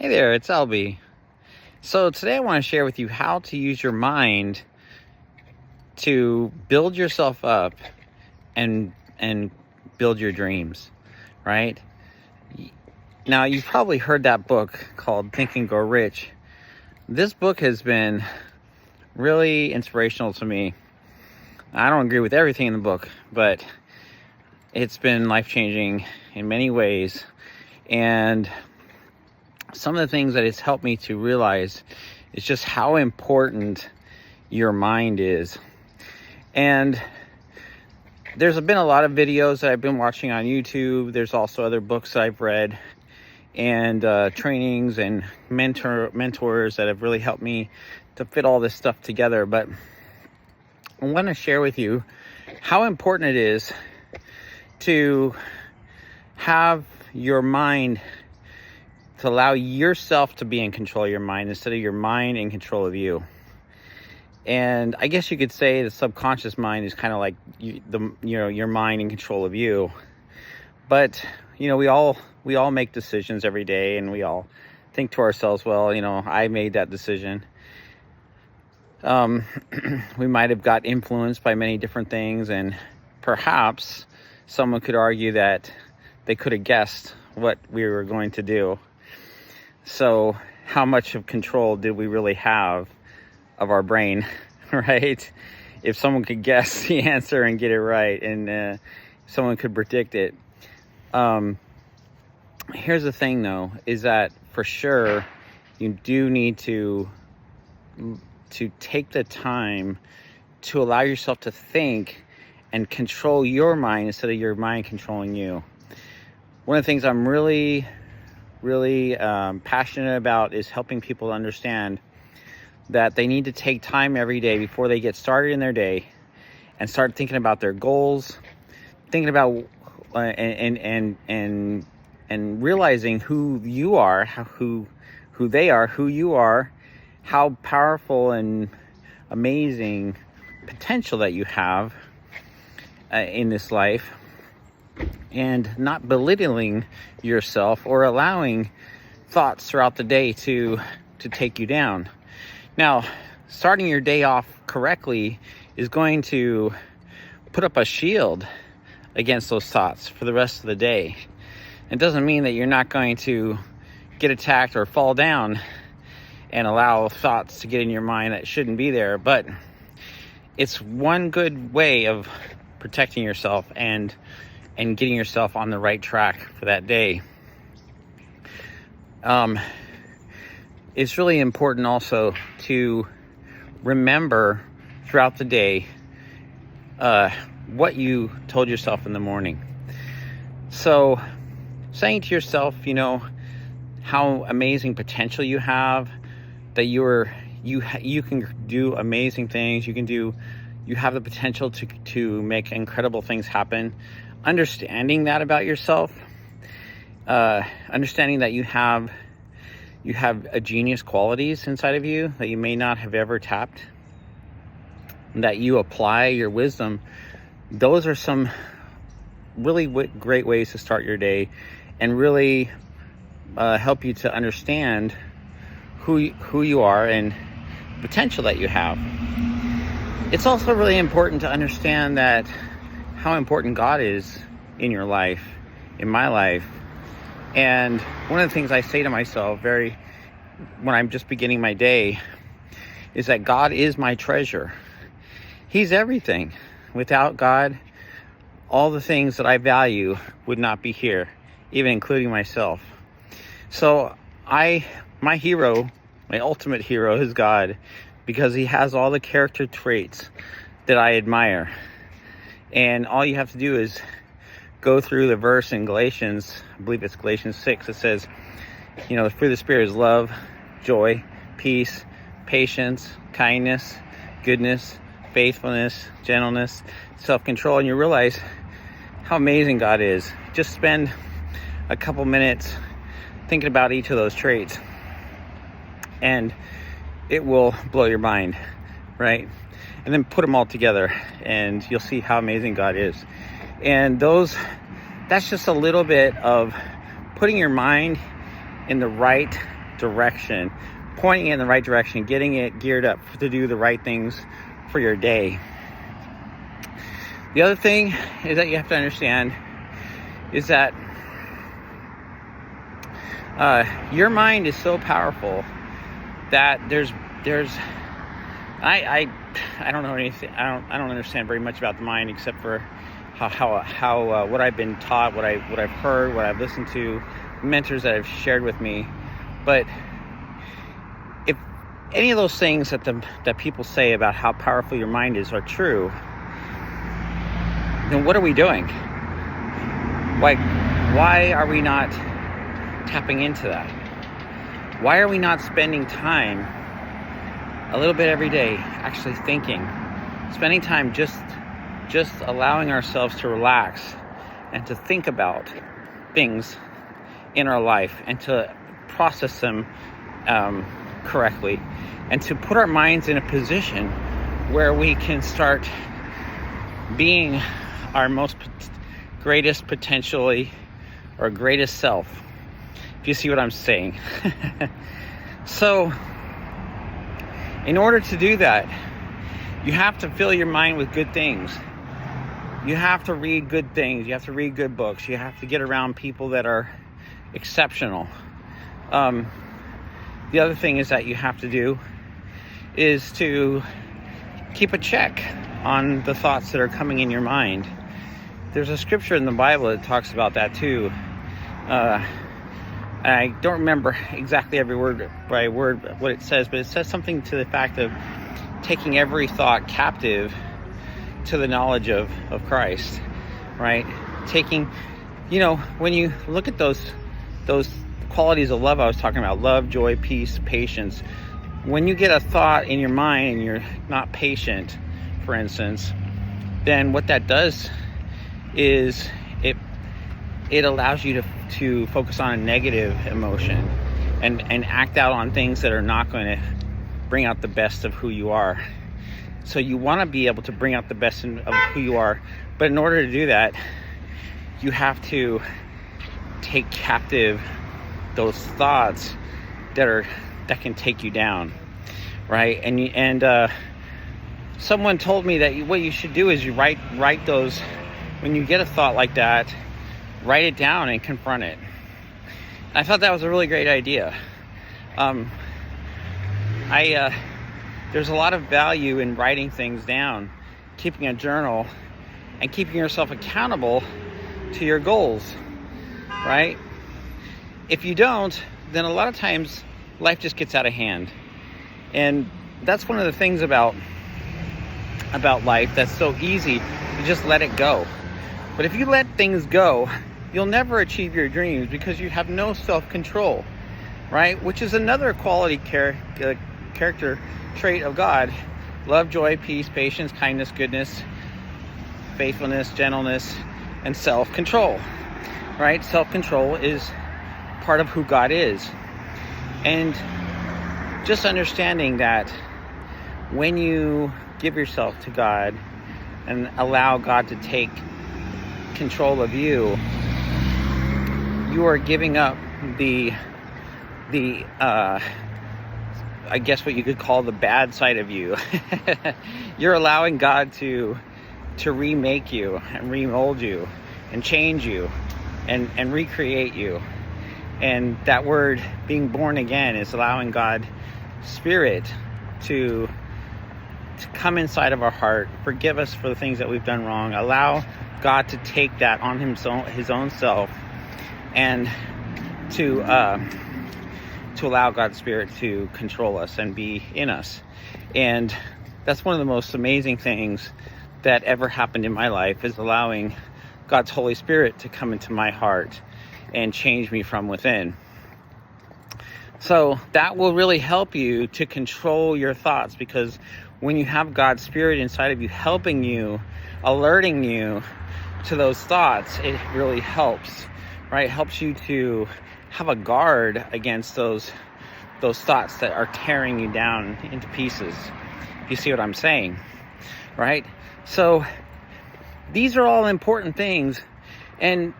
Hey there, it's LB. So today I want to share with you how to use your mind to build yourself up and build your dreams, right? Now, you've probably heard that book called Think and Grow Rich. This book has been really inspirational to me. I don't agree with everything in the book, but it's been life-changing in many ways. And some of the things that it's helped me to realize is just how important your mind is. And there's been a lot of videos that I've been watching on YouTube. There's also other books that I've read and trainings and mentors that have really helped me to fit all this stuff together. But I want to share with you how important it is to have your mind, to allow yourself to be in control of your mind instead of your mind in control of you. And I guess you could say the subconscious mind is kind of like your mind in control of you. But we all make decisions every day, and we all think to ourselves, well, I made that decision. We might have got influenced by many different things, and perhaps someone could argue that they could have guessed what we were going to do. So how much of control did we really have of our brain, right? If someone could guess the answer and get it right, and someone could predict it. Here's the thing, though, is that for sure you do need to take the time to allow yourself to think and control your mind instead of your mind controlling you. One of the things I'm really passionate about is helping people to understand that they need to take time every day before they get started in their day and start thinking about their goals, thinking about and realizing who you are, who they are, who you are, how powerful and amazing potential that you have in this life, and not belittling yourself or allowing thoughts throughout the day to take you down. Now, starting your day off correctly is going to put up a shield against those thoughts for the rest of the day. It doesn't mean that you're not going to get attacked or fall down and allow thoughts to get in your mind that shouldn't be there, but it's one good way of protecting yourself and getting yourself on the right track for that day. It's really important also to remember throughout the day what you told yourself in the morning. So saying to yourself, how amazing potential you have, that you can do amazing things, you have the potential to make incredible things happen. Understanding that about yourself, understanding that you have a genius qualities inside of you that you may not have ever tapped, that you apply your wisdom. Those are some really great ways to start your day and really help you to understand who you are and the potential that you have. It's also really important to understand that how important God is in your life, in my life. And one of the things I say to myself when I'm just beginning my day is that God is my treasure. He's everything. Without God, all the things that I value would not be here, even including myself. So my ultimate hero is God, because he has all the character traits that I admire. And all you have to do is go through the verse in Galatians, I believe it's Galatians 6, it says, the fruit of the Spirit is love, joy, peace, patience, kindness, goodness, faithfulness, gentleness, self-control. And you realize how amazing God is. Just spend a couple minutes thinking about each of those traits, and it will blow your mind, right? And then put them all together, and you'll see how amazing God is. And that's just a little bit of putting your mind in the right direction, pointing it in the right direction, getting it geared up to do the right things for your day. The other thing is that you have to understand is that your mind is so powerful that I don't know anything. I don't understand very much about the mind except for how what I've been taught, what I've heard, what I've listened to, mentors that have shared with me. But if any of those things that people say about how powerful your mind is are true, then what are we doing? Why are we not tapping into that? Why are we not spending time a little bit every day actually thinking, spending time just allowing ourselves to relax and to think about things in our life and to process them correctly, and to put our minds in a position where we can start being our greatest potentially or greatest self, if you see what I'm saying. So in order to do that, you have to fill your mind with good things. You have to read good things. You have to read good books. You have to get around people that are exceptional. The other thing is that you have to do is to keep a check on the thoughts that are coming in your mind. There's a scripture in the Bible that talks about that too. I don't remember exactly every word by word what it says, but it says something to the fact of taking every thought captive to the knowledge of Christ, right? Taking, when you look at those qualities of love I was talking about, love, joy, peace, patience, when you get a thought in your mind and you're not patient, for instance, then what that does is it allows you to focus on a negative emotion and act out on things that are not going to bring out the best of who you are. So you want to be able to bring out the best of who you are, but in order to do that, you have to take captive those thoughts that can take you down, right? And someone told me that what you should do is you write those. When you get a thought like that, write it down and confront it. I thought that was a really great idea. There's a lot of value in writing things down, keeping a journal, and keeping yourself accountable to your goals, right? If you don't, then a lot of times life just gets out of hand. And that's one of the things about life that's so easy to just let it go. But if you let things go, you'll never achieve your dreams because you have no self-control, right? Which is another quality character trait of God. Love, joy, peace, patience, kindness, goodness, faithfulness, gentleness, and self-control, right? Self-control is part of who God is. And just understanding that when you give yourself to God and allow God to take control of you, you are giving up the I guess what you could call the bad side of you. You're allowing God to remake you and remold you and change you and recreate you. And that word, being born again, is allowing God's Spirit to come inside of our heart, forgive us for the things that we've done wrong, allow God to take that on his own self, and to allow God's Spirit to control us and be in us. And that's one of the most amazing things that ever happened in my life, is allowing God's Holy Spirit to come into my heart and change me from within. So that will really help you to control your thoughts, because when you have God's Spirit inside of you helping you, alerting you to those thoughts, it really helps, right? It helps you to have a guard against those thoughts that are tearing you down into pieces. You see what I'm saying, right? So these are all important things. And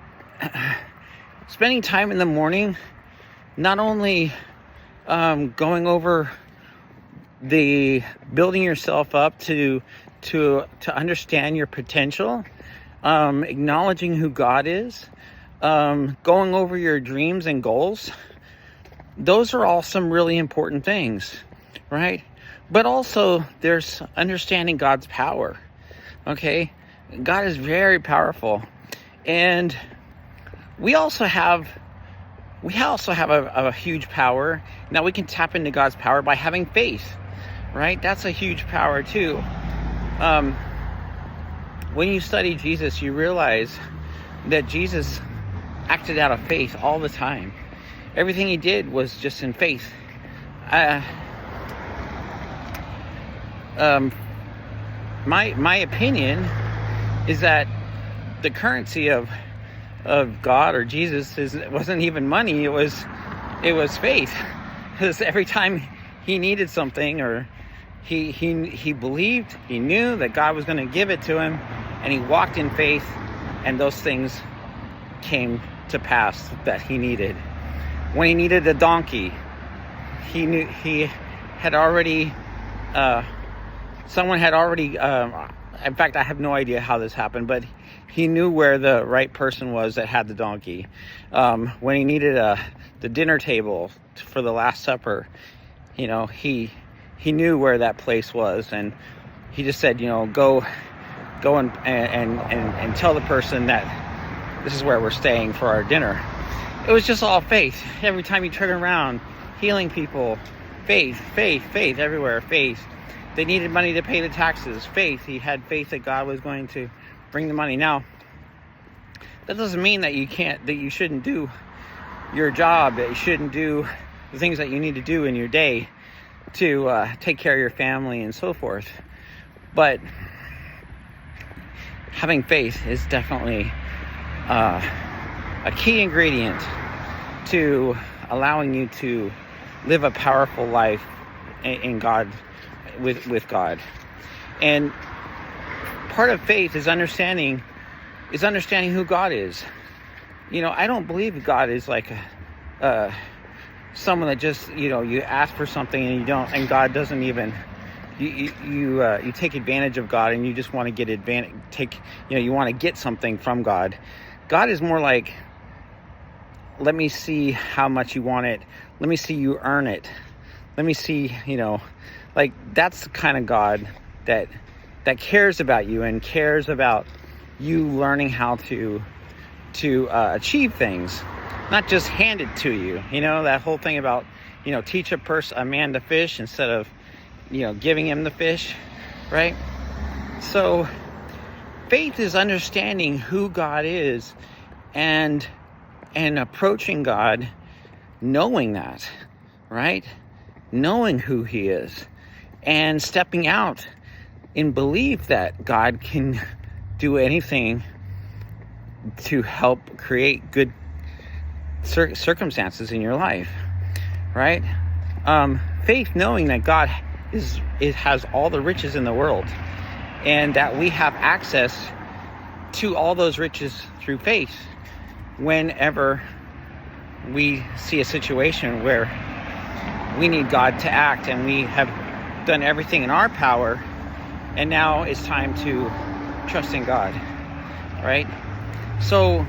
spending time in the morning not only going over the building yourself up to understand your potential, acknowledging who God is, going over your dreams and goals. Those are all some really important things, right? But also there's understanding God's power. Okay, God is very powerful, and we also have a huge power. Now we can tap into God's power by having faith, right? That's a huge power too. When you study Jesus, you realize that Jesus acted out of faith all the time. Everything he did was just in faith. My opinion is that the currency of God or Jesus wasn't even money. It was faith. Because every time he needed something, or he believed, he knew that God was going to give it to him, and he walked in faith, and those things came to pass that he needed. When he needed a donkey, he knew he had already. Someone had already. In fact, I have no idea how this happened, but he knew where the right person was that had the donkey. When he needed the dinner table for the Last Supper, he knew where that place was, and he just said, go and tell the person that this is where we're staying for our dinner. It was just all faith. Every time you turn around, healing people, faith everywhere, faith. They needed money to pay the taxes, faith. He had faith that God was going to bring the money. Now, that doesn't mean that you shouldn't do your job, that you shouldn't do the things that you need to do in your day to take care of your family and so forth. But having faith is definitely a key ingredient to allowing you to live a powerful life in God, with God. And part of faith is understanding who God is. I don't believe God is like someone that just you ask for something and you don't, and God doesn't even. You take advantage of God, and you just want to get you want to get something from God. God is more like, let me see how much you want it. Let me see you earn it. Let me see, like that's the kind of God that cares about you and cares about you learning how to achieve things, not just hand it to you. That whole thing about, teach a man to fish instead of, giving him the fish, right? So faith is understanding who God is and approaching God knowing that, right? Knowing who he is and stepping out in belief that God can do anything to help create good circumstances in your life, right? Faith knowing that God has all the riches in the world, and that we have access to all those riches through faith whenever we see a situation where we need God to act, and we have done everything in our power, and now it's time to trust in God, right? So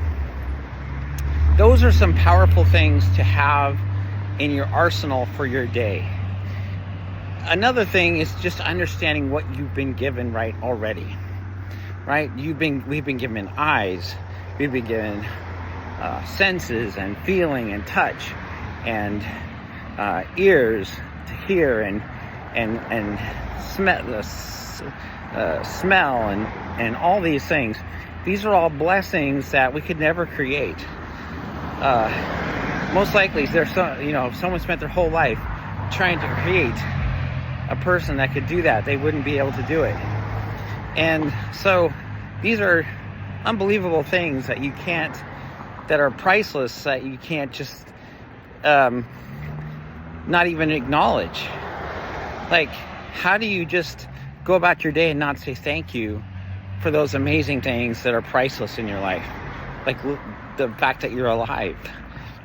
those are some powerful things to have in your arsenal for your day. Another thing is just understanding what you've been given already, right? We've been given eyes, we've been given senses and feeling and touch and ears to hear and smell and all these things. These are all blessings that we could never create. Most likely, if someone spent their whole life trying to create a person that could do that, they wouldn't be able to do it. And so these are unbelievable things that are priceless, that you can't just not even acknowledge. Like, how do you just go about your day and not say thank you for those amazing things that are priceless in your life? Like the fact that you're alive,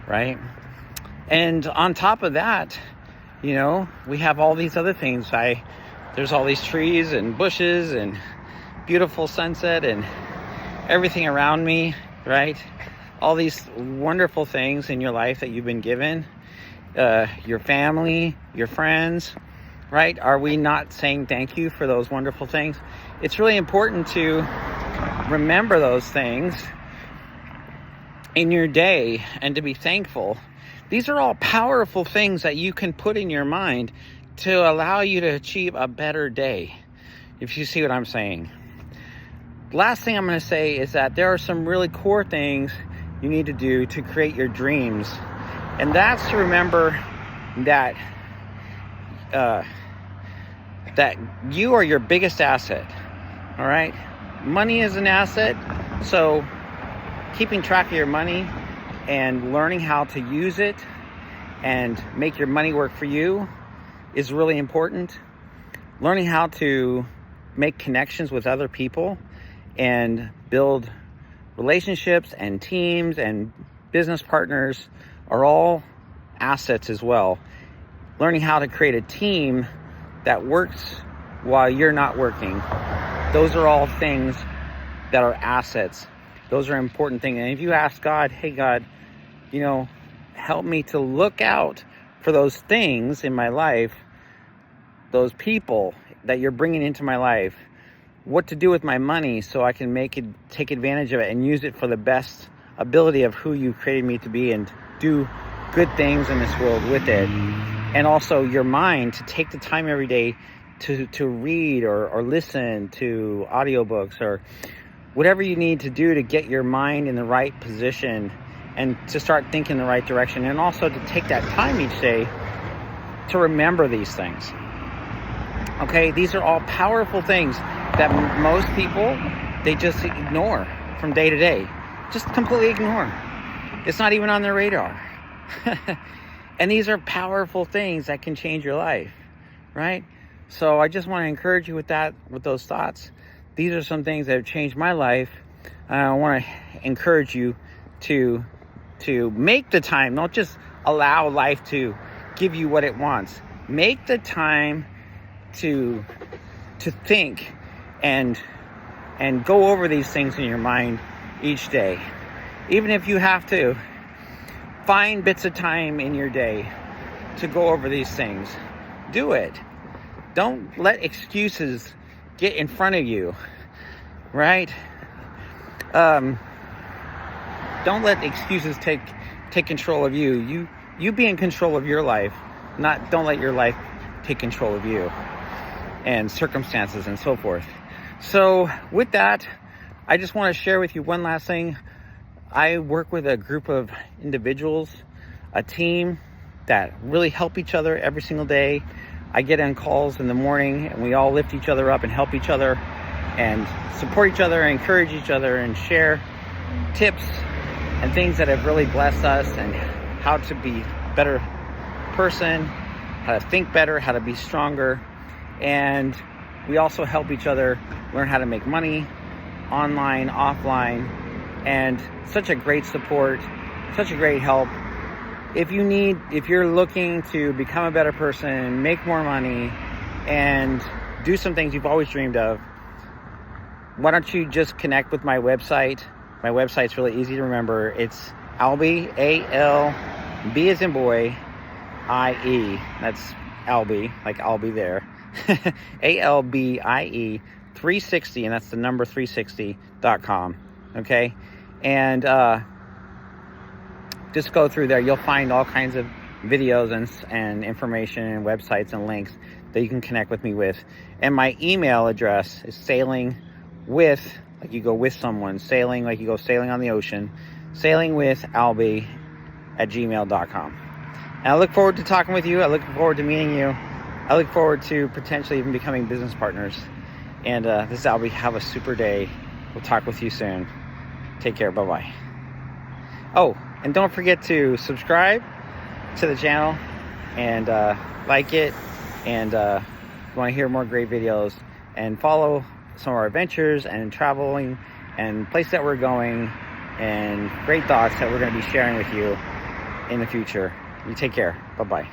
right? And on top of that, You know, we have all these other things. There's all these trees and bushes and beautiful sunset and everything around me, right? All these wonderful things in your life that you've been given, your family, your friends, right? Are we not saying thank you for those wonderful things? It's really important to remember those things in your day and to be thankful. These are all powerful things that you can put in your mind to allow you to achieve a better day, if you see what I'm saying. Last thing I'm going to say is that there are some really core things you need to do to create your dreams. And that's to remember that that you are your biggest asset. All right? Money is an asset. So keeping track of your money and learning how to use it and make your money work for you is really important. Learning how to make connections with other people and build relationships and teams and business partners are all assets as well. Learning how to create a team that works while you're not working. Those are all things that are assets. Those are important things. And if you ask God, hey God, you know, help me to look out for those things in my life, those people that you're bringing into my life, what to do with my money so I can take advantage of it and use it for the best ability of who you created me to be and do good things in this world with it. And also your mind, to take the time every day to read or listen to audiobooks or whatever you need to do to get your mind in the right position and to start thinking the right direction. And also to take that time each day to remember these things. Okay, these are all powerful things that most people, they just ignore from day to day. Just completely ignore. It's not even on their radar. And these are powerful things that can change your life, right? So I just want to encourage you with those thoughts. These are some things that have changed my life. I want to encourage you to make the time. Don't just allow life to give you what it wants. Make the time to think and go over these things in your mind each day. Even if you have to find bits of time in your day to go over these things, do it. Don't let excuses get in front of you, right? Don't let excuses take control of you. You be in control of your life. Don't let your life take control of you and circumstances and so forth. So with that, I just want to share with you one last thing. I work with a group of individuals, a team that really help each other every single day. I get on calls in the morning and we all lift each other up and help each other and support each other, encourage each other, and share tips and things that have really blessed us and how to be a better person, how to think better, how to be stronger. And we also help each other learn how to make money online, offline, and such a great support, such a great help. If you're looking to become a better person, make more money, and do some things you've always dreamed of, why don't you just connect with my website? My website's really easy to remember. It's Albie, A-L-B as in boy, I-E. That's Albie, like I'll be there. A-L-B-I-E 360, and that's the number 360.com. Okay? And just go through there. You'll find all kinds of videos and information and websites and links that you can connect with me with. And my email address is sailing with, like you go with someone, sailing like you go sailing on the ocean, sailingwithalby@gmail.com. And I look forward to talking with you. I look forward to meeting you. I look forward to potentially even becoming business partners. And this is Albie. Have a super day. We'll talk with you soon. Take care. Bye-bye. Oh, and don't forget to subscribe to the channel and like it. And if you want to hear more great videos, and follow some of our adventures and traveling and places that we're going and great thoughts that we're going to be sharing with you in the future. You take care. Bye-bye.